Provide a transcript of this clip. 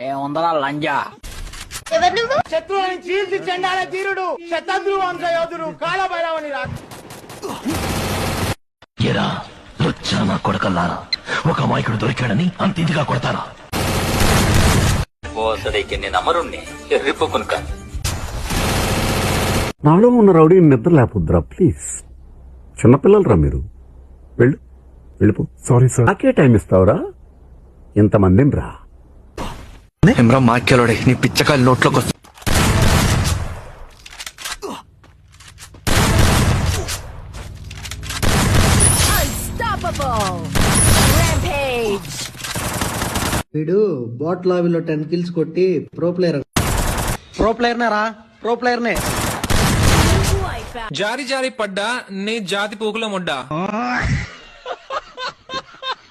ఏముందరా లంజా. శత్రువుని చీల్చి చెండాల తీరుడు శతద్రు వంశ యోధుడు కాలభైరవుని రా. ఎరా రుచ్చా నా కొడకల్లారా, ఒక అమాయకుడు దొరికాడని అంత ఇదిగా కొడతారా? ఓసడికి నేను అమరుణ్ణి ఎర్రిపోకును కాదు. నాలో ఉన్న రౌడీ నిద్ర లేకపోద్దురా ప్లీజ్. చిన్నపిల్లలరా మీరు. వెళ్ళిపో. Sorry sir. నాకే టైం ఇస్తావురా? ఇంతమందిని రా. ఏమ్రా మాక్యలోడే, నీ పిచ్చకాయలు నోట్లోకి వస్తా. వీడు బాట్ లాబీలో 10 kills కొట్టి ప్రో ప్లేయర్ రా. ప్రో ప్లేయర్ నే జారి జారి పడ్డా నీ జాతి పూకుల ముడ్డా.